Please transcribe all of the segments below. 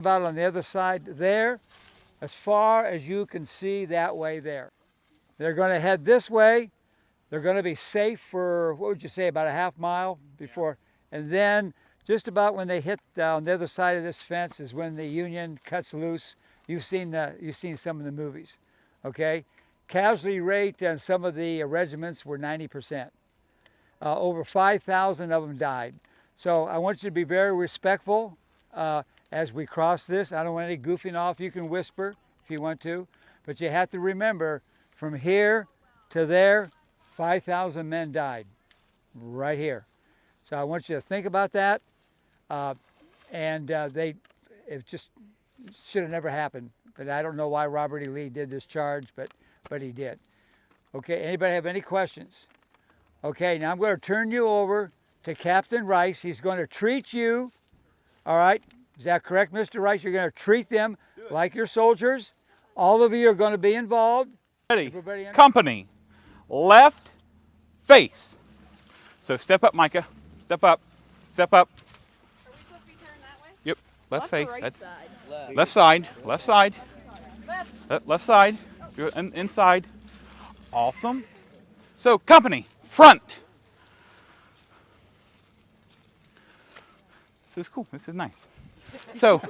About on the other side there, as far as you can see that way there. They're going to head this way. They're going to be safe for, what would you say, about a half mile before. And then just about when they hit on the other side of this fence is when the Union cuts loose. You've seen some of the movies, okay? Casualty rate on some of the regiments were 90%. Over 5,000 of them died. So I want you to be very respectful as we cross this. I don't want any goofing off. You can whisper if you want to, but you have to remember from here to there, 5,000 men died right here. So I want you to think about that. It just should have never happened. But I don't know why Robert E. Lee did this charge, but he did. Okay, anybody have any questions? Okay, now I'm going to turn you over to Captain Rice. He's going to treat you, all right? Is that correct, Mr. Rice? You're going to treat them like your soldiers. All of you are going to be involved. Ready. Company. Left face. So step up, Micah. Step up. Step up. Are we supposed to be turned that way? Yep. Left face. Right That's side? left side. Left side. Left side. Do it inside. Awesome. So company. Front. This is cool. This is nice. So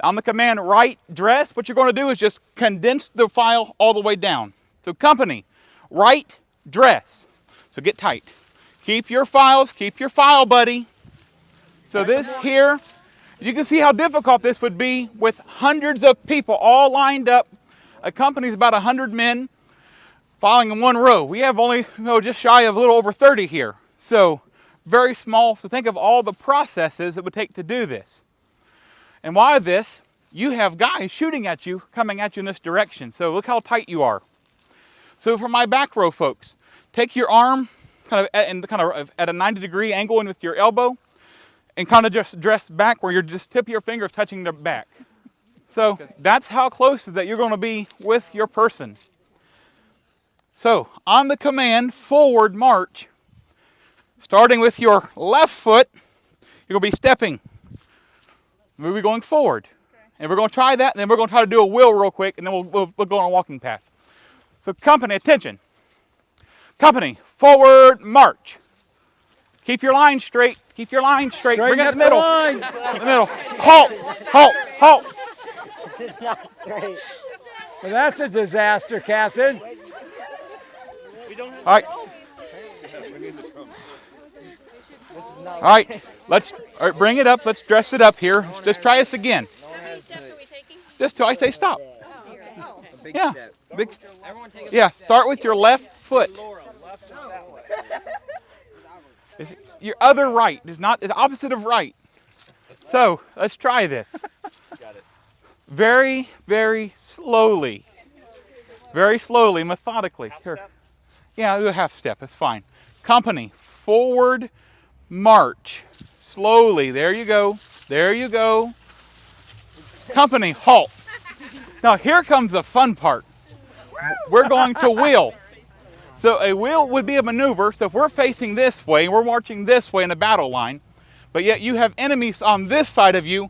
on the command right dress, what you're going to do is just condense the file all the way down. So company, right dress. So get tight. Keep your files, keep your file buddy. So this here, you can see how difficult this would be with hundreds of people all lined up. A company's about 100 men filing in one row. We have only just shy of a little over 30 here. So very small. So think of all the processes it would take to do this. And while this, you have guys shooting at you, coming at you in this direction. So look how tight you are. So for my back row folks, take your arm kind of at a 90-degree angle in with your elbow and kind of just dress back where you're just tip of your fingers touching the back. So that's how close that you're going to be with your person. So on the command, forward march, starting with your left foot, you're going to be stepping. We'll be going forward. Okay. And we're going to try that, and then we're going to try to do a wheel real quick, and then we'll go on a walking path. So company, attention. Company, forward march. Keep your line straight. Keep your line straight. Bring it to the middle. The middle. Halt, halt, halt. This is not straight. Well, that's a disaster, Captain. All right. All right, bring it up. Let's dress it up here. Just try this again. How many steps are we taking? Just till I say stop. Oh. Yeah. Yeah. Start with your left foot. Your other right is not the opposite of right. So let's try this. Very, very slowly. Very slowly, methodically. Here. Yeah, do a half step. That's fine. Company, forward march. Slowly. There you go. There you go. Company, halt. Now here comes the fun part. We're going to wheel. So a wheel would be a maneuver. So if we're facing this way, we're marching this way in a battle line, but yet you have enemies on this side of you,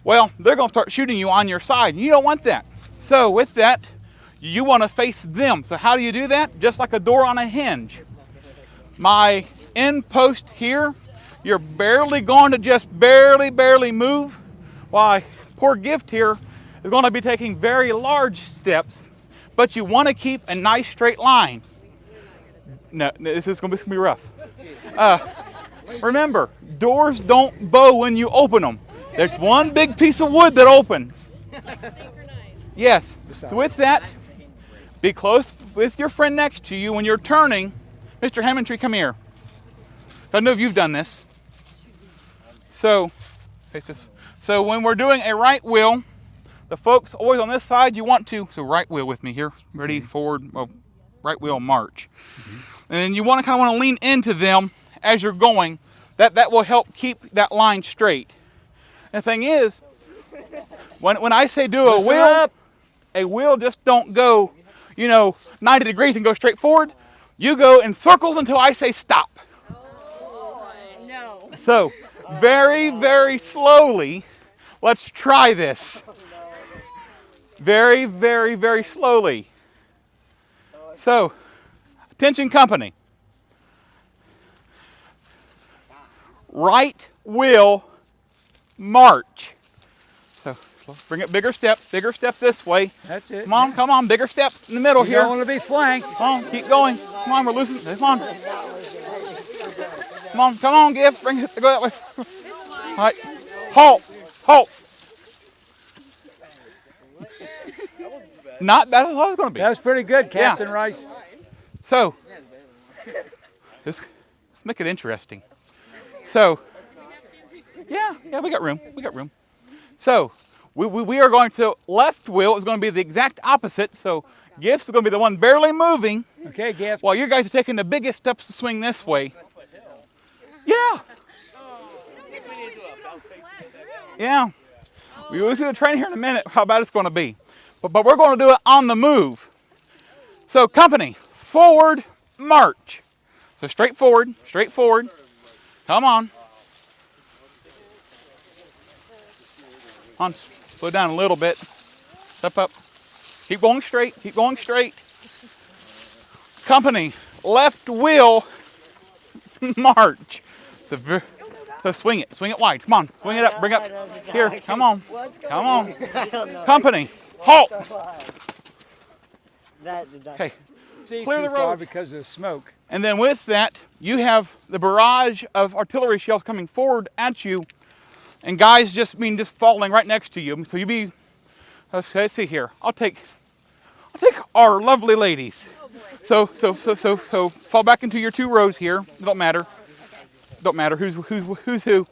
well, they're going to start shooting you on your side. You don't want that. So with that, you want to face them. So how do you do that? Just like a door on a hinge. My end post here, you're barely going to just barely move, while poor Gift here is going to be taking very large steps, but you want to keep a nice straight line. No, this is going to be rough. Remember, doors don't bow when you open them. There's one big piece of wood that opens. Yes. So with that, be close with your friend next to you when you're turning. Mr. Hammondtree, come here. I don't know if you've done this. So when we're doing a right wheel, the folks always on this side, you want to, so right wheel with me here. Ready, forward, well, right wheel march. And you want to kind of want to lean into them as you're going. That will help keep that line straight. And the thing is, when I say do a wheel just don't go, 90 degrees and go straight forward. You go in circles until I say stop. Oh, no. So very, very slowly. Let's try this. Very, very, very slowly. So, attention company. Right wheel march. So bring it bigger step this way. That's it. Come on, bigger step in the middle You here. don't want to be flanked. Come on, keep going. Come on, we're losing. Come on. Come on, Gift. Bring it. Go that way. All right. Halt. Not bad as I thought it was going to be. That was pretty good, Captain Rice. So, let's make it interesting. So, yeah, we got room. So, we are going to, left wheel is going to be the exact opposite. So, Gifts is going to be the one barely moving. Okay, Gift. While you guys are taking the biggest steps to swing this way. Yeah. Yeah. We will see the train here in a minute, how bad it's going to be. But we're going to do it on the move. So, company, forward march. So, straight forward. Come on. Slow down a little bit. Step up. Keep going straight. Company, left wheel march. So swing it wide. Come on, swing it up, bring up. Here, come on. Company, halt. Okay, clear the road because of the smoke. And then with that, you have the barrage of artillery shells coming forward at you, and guys just falling right next to you. So you be, let's see here. I'll take our lovely ladies. So fall back into your 2 rows here. It don't matter. Who's who.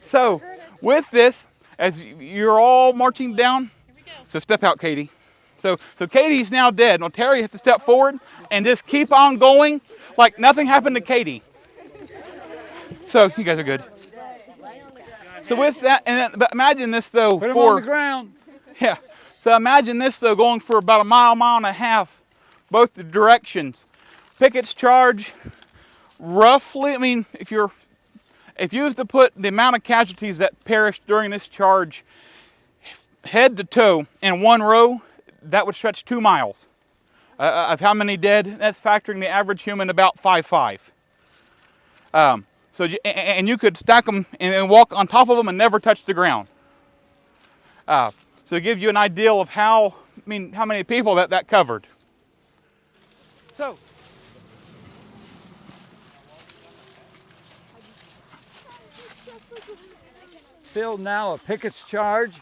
So with this, as you're all marching down, so step out, Katie. So Katie's now dead. Now Terry has to step forward and just keep on going like nothing happened to Katie. So you guys are good. So with that, but imagine this though. Put them on the ground. Yeah. So imagine this though, going for about a mile and a half, both the directions. Pickett's charge, roughly. I mean, if you was to put the amount of casualties that perished during this charge, head to toe in 1 row, that would stretch 2 miles. Of how many dead? That's factoring the average human about 5'5". So you could stack them and walk on top of them and never touch the ground. So to give you an idea of how many people that covered. So. Phil, now a Pickett's charge.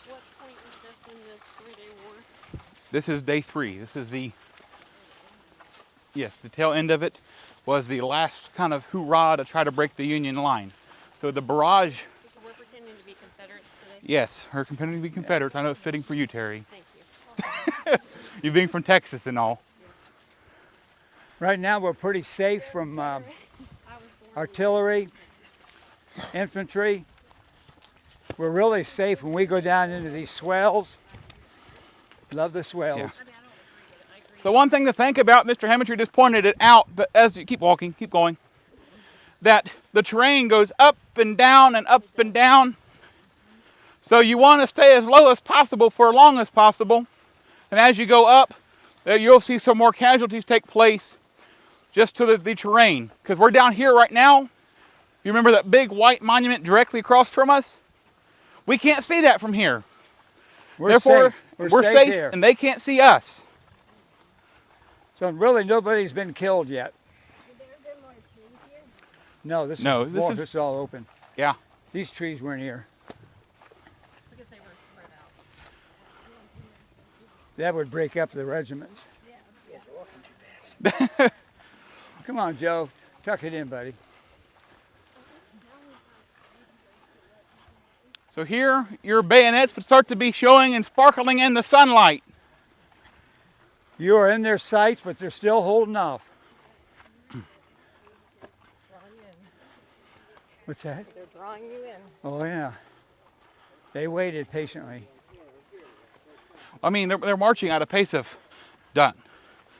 What point is this in this 3-day war? This is day 3. This is the tail end of it was the last kind of hoorah to try to break the Union line. So the barrage. So we're pretending to be Confederates today? Yes, we're pretending to be Confederates. I know it's fitting for you, Terry. Thank you. You being from Texas and all. Right now we're pretty safe from artillery, infantry. We're really safe when we go down into these swells. Love the swells. Yeah. So one thing to think about, Mr. Hammond just pointed it out, but as you keep walking, keep going, that the terrain goes up and down and up and down. So you want to stay as low as possible for as long as possible. And as you go up, you'll see some more casualties take place just to the terrain. Because we're down here right now. You remember that big white monument directly across from us? We can't see that from here. Therefore, we're safe here. And they can't see us. So really nobody's been killed yet. No, this is all open. Yeah. These trees weren't here. Because they were spread out. That would break up the regiments. Come on, Joe. Tuck it in, buddy. So here, your bayonets would start to be showing and sparkling in the sunlight. You are in their sights, but they're still holding off. What's that? They're drawing you in. Oh, yeah. They waited patiently. I mean, they're marching at a pace of done,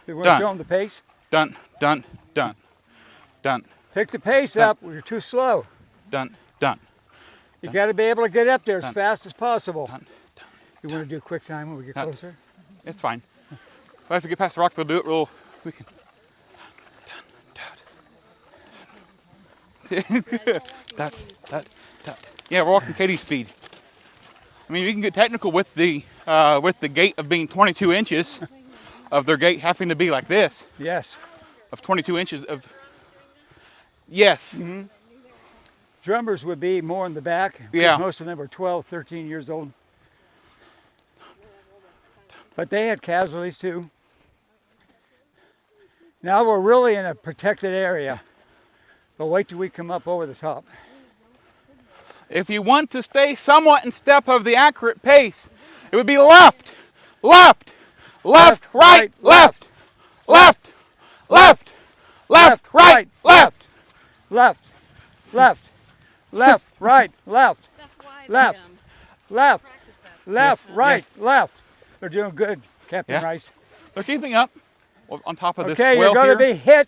You want Done. to show them the pace? done, done, done, Done. Pick the pace Done. up. You're too slow. Done. Done. You got to be able to get up there as Done. fast as possible. Done. Done. You want to do quick time when we get Done. closer? It's fine. If we get past the rock, we'll do it real. We can. Done. Done. Yeah, we're walking Katie's speed. I mean, we can get technical with the gate of being 22 inches, of their gate having to be like this, Yes. of 22 inches of. Yes. Mm-hmm. Drummers would be more in the back. Because Yeah. most of them were 12, 13 years old. But they had casualties too. Now we're really in a protected area. But wait till we come up over the top. If you want to stay somewhat in step of the accurate pace, it would be left, left, left, right, left, left, left, left, right, left. Left, left, left, right, left, That's why Left. they left, practice that. left, right, left. They're doing good, Captain Yeah. Rice. They're keeping up on top of this Okay, swell you're going to here. be hit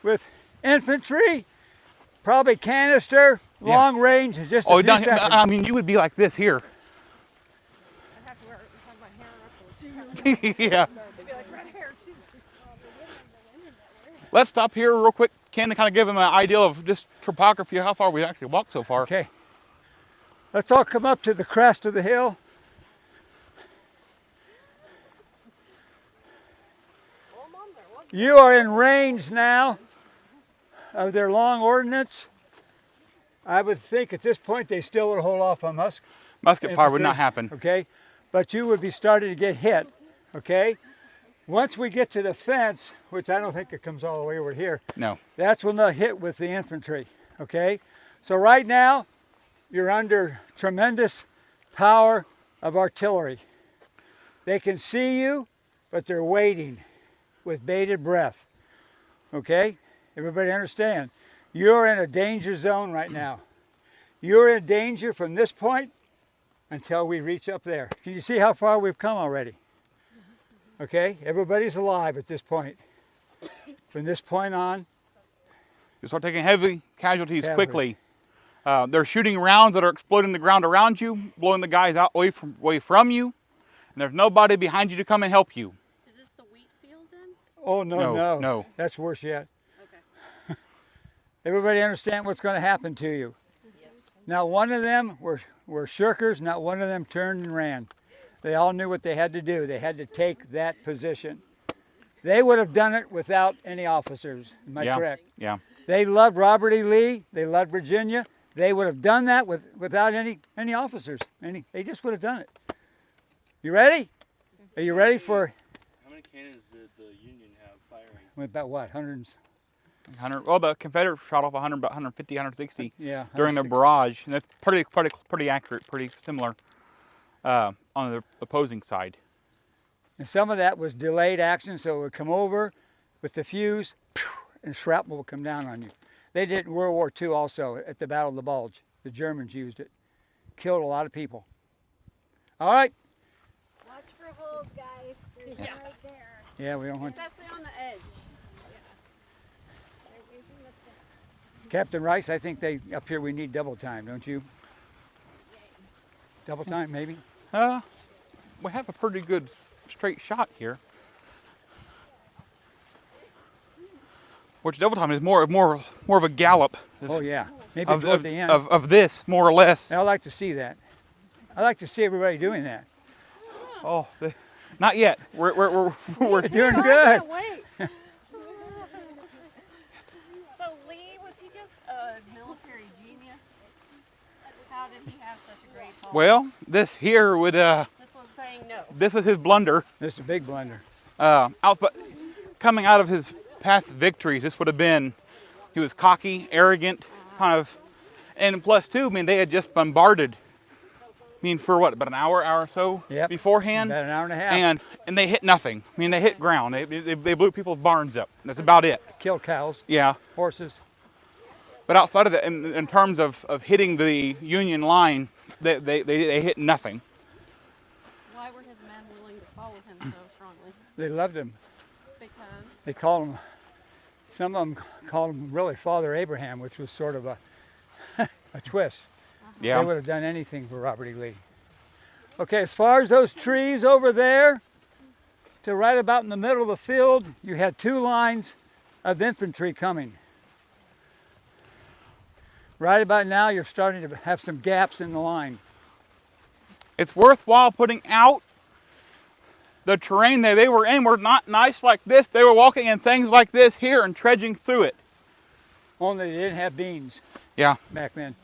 with infantry, probably canister, Yeah. long range, in just a Oh, few down, seconds. I mean, you would be like this here. I have to have my hair up. Yeah. It'd be like red hair too. Let's stop here real quick, Ken, to kind of give them an idea of just topography, how far we actually walked so far. Okay. Let's all come up to the crest of the hill. You are in range now of their long ordnance. I would think at this point they still would hold off on Musk. Musket fire would not infantry, happen. Okay, but you would be starting to get hit. Okay, once we get to the fence, which I don't think it comes all the way over here, No. that's when they'll hit with the infantry. Okay, so right now you're under tremendous power of artillery. They can see you, but they're waiting with bated breath. Okay, everybody understand? You're in a danger zone right now. You're in danger from this point until we reach up there. Can you see how far we've come already? Okay, everybody's alive at this point. From this point on, You start taking heavy casualties Heavy. quickly. They're shooting rounds that are exploding the ground around you, blowing the guys out away from you, and there's nobody behind you to come and help you. Is this the wheat field then? oh no, No, no, no. that's worse yet. Okay. Everybody understand what's going to happen to you. Yes. Not one of them were shirkers, not one of them turned and ran. They all knew what they had to do. They had to take that position. They would have done it without any officers, am I Yeah. correct? Yeah. They loved Robert E. Lee, they loved Virginia. They would have done that without any officers. They just would have done it. You ready? Are you ready for How many cannons did the Union have firing? about what, hundreds? 100. Well, the Confederates shot off 100, about 150, 160 Yeah. during the 160. barrage, and that's pretty accurate, pretty similar on the opposing side. And some of that was delayed action, so it would come over with the fuse, and shrapnel would come down on you. They did it in World War II also at the Battle of the Bulge. The Germans used it. Killed a lot of people. All right. Watch for holes, guys. There's Yes. one right there. Yeah, we don't want Especially on the edge. They're using the Captain Rice. I think up here we need double time, don't you? Double time, maybe. We have a pretty good straight shot here. Which double time is more of a gallop Oh yeah, maybe of, toward of, the end. of this, more or less. I like to see that. I like to see everybody doing that. Oh, not yet. We're You're doing I good. can't wait. So Lee, was he just a military genius? How did he have such a great fall? well. This here would This was saying no. this was his blunder. This is a big blunder. Coming out of his past victories, this would have been, he was cocky, arrogant, kind of, and plus too, I mean, they had just bombarded, I mean, for what, about an hour or so Yep. beforehand, About an hour and a half. and they hit nothing. I mean, they hit ground. They blew people's barns up. That's about it. Killed cows, Yeah, horses. but outside of that, in terms of hitting the Union line, they hit nothing. Why were his men willing to follow him so strongly? They loved him. Because They called him Some of them called him really Father Abraham, which was sort of a twist. They Yeah. would have done anything for Robert E. Lee. Okay, as far as those trees over there, to right about in the middle of the field, you had 2 lines of infantry coming. Right about now, you're starting to have some gaps in the line. It's worthwhile putting out the terrain that they were in were not nice like this. They were walking in things like this here and trudging through it. Only they didn't have beans Yeah. back then.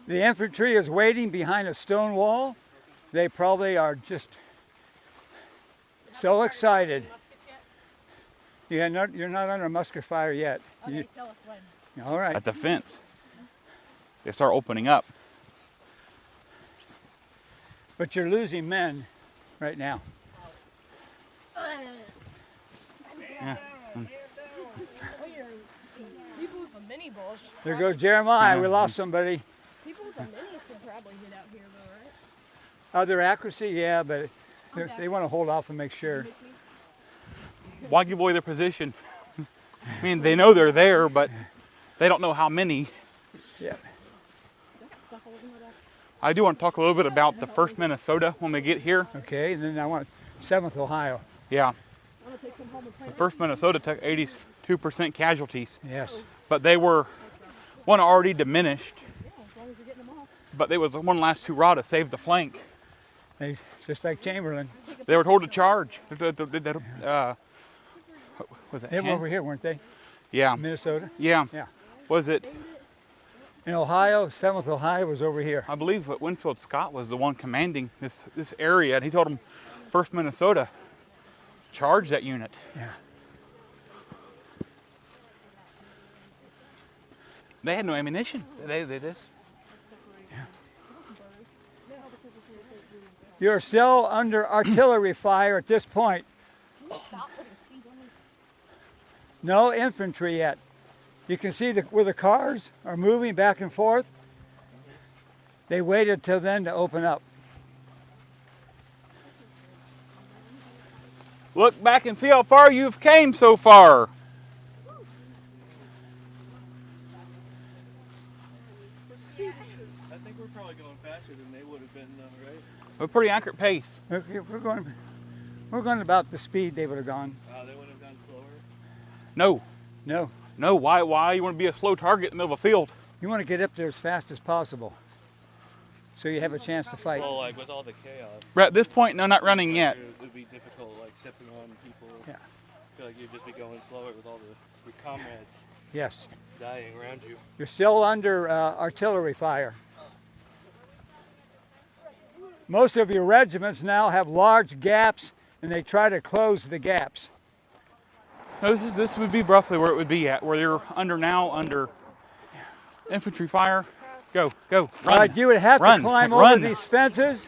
The infantry is waiting behind a stone wall. They probably are just so excited. You're not under musket fire yet. Okay, tell us when. All right. At the fence. They start opening up. But you're losing men right now. Yeah. People with the mini bulls. There goes Jeremiah. We lost somebody. People with the minis could probably get out here though, right? Other accuracy, yeah, but they want to hold off and make sure. Why give away their position? I mean, they know they're there, but they don't know how many. Yeah. I do want to talk a little bit about the 1st Minnesota when we get here. Okay, and then I want 7th Ohio. Yeah. The 1st Minnesota took 82% casualties, Yes. but they were one already diminished. But there was one last hurrah to save the flank. They, just like Chamberlain. They were told to charge. Was it? They were over here, weren't they? Yeah. Minnesota. Yeah. Yeah. Was it? In Ohio, 7th Ohio was over here. I believe that Winfield Scott was the one commanding this area, and he told them, 1st Minnesota, charge that unit. Yeah. They had no ammunition. They just. You're still under artillery fire at this point. No infantry yet. You can see where the cars are moving back and forth. They waited till then to open up. Look back and see how far you've came so far. I think we're probably going faster than they would have been, right? A pretty accurate pace. We're going about the speed they would have gone. They would have gone slower. No. No. No, why you want to be a slow target in the middle of a field? You want to get up there as fast as possible so you have a chance to fight. Well, like with all the chaos. Right at this point, no, not running yet. It would be difficult, like stepping on people. Yeah. I feel like you'd just be going slower with all your comrades Yes. dying around you. You're still under artillery fire. Most of your regiments now have large gaps and they try to close the gaps. No, this would be roughly where it would be at, where you're under infantry fire. Go, run. All right, you would have Run, to climb run. over these fences.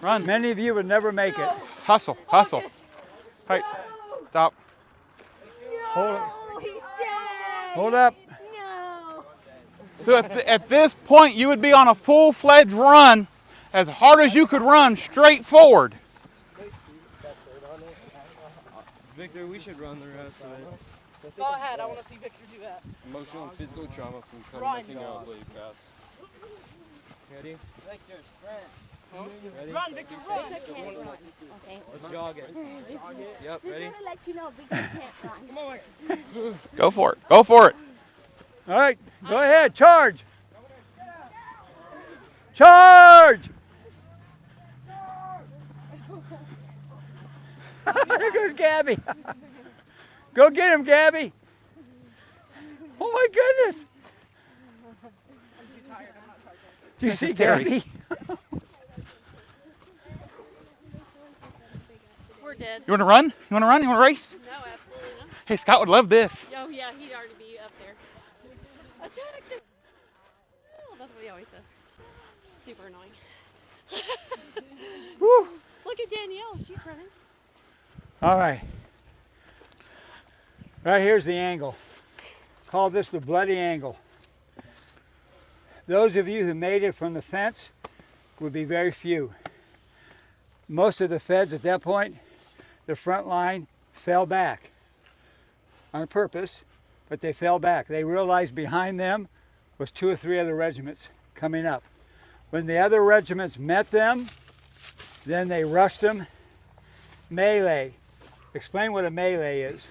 Run. Many of you would never make it. Hustle. Hey, stop. Hold, He's dead. hold up. No. So at this point, you would be on a full-fledged run, as hard as you could run, straight forward. Victor, we should run the rest of it. Go ahead, I want to see Victor do that. Emotional and physical trauma from cutting Run. nothing out way fast. Ready? Ready? Run, Victor, run! Okay. Let's jog it. Yep, Just ready? want to let you know Victor can't run. Go for it. Go for it. All right, go ahead, charge. Charge! There goes Gabby. Go get him, Gabby. Oh my goodness. Do you see Terry. Gabby? We're dead. You want to run? You want to run? You want to race? No, absolutely not. Hey, Scott would love this. Oh yeah, he'd already be up there. Attack the... Oh, that's what he always says. Super annoying. Woo. Look at Danielle, she's running. All right. Right here's the angle. Call this the bloody angle. Those of you who made it from the fence would be very few. most of the feds at that point, the front line fell back on purpose, but they fell back. They realized behind them was 2 or 3 other regiments coming up. When the other regiments met them, then they rushed them. Melee. Explain what a melee is.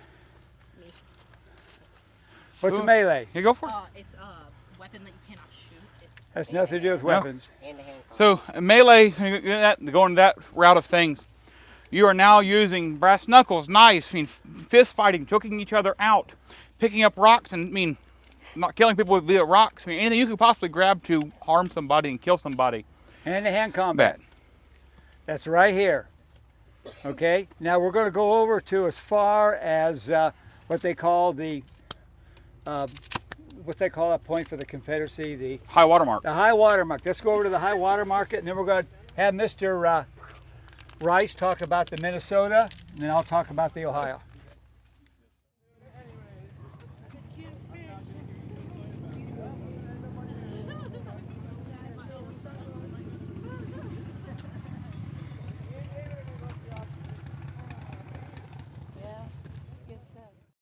What's a melee? Here, go for it. It's a weapon that you cannot shoot. It's Has nothing to do with No. weapons. Hand-to-hand combat. So melee, going that route of things, you are now using brass knuckles, knives, fist fighting, choking each other out, picking up rocks, and not killing people with via rocks. Anything you could possibly grab to harm somebody and kill somebody. Hand-to-hand combat. That's right here. Okay. Now we're going to go over to as far as what they call that point for the Confederacy, the High water mark. high water mark. Let's go over to the high water mark, and then we're going to have Mr. Rice talk about the Minnesota, and then I'll talk about the Ohio.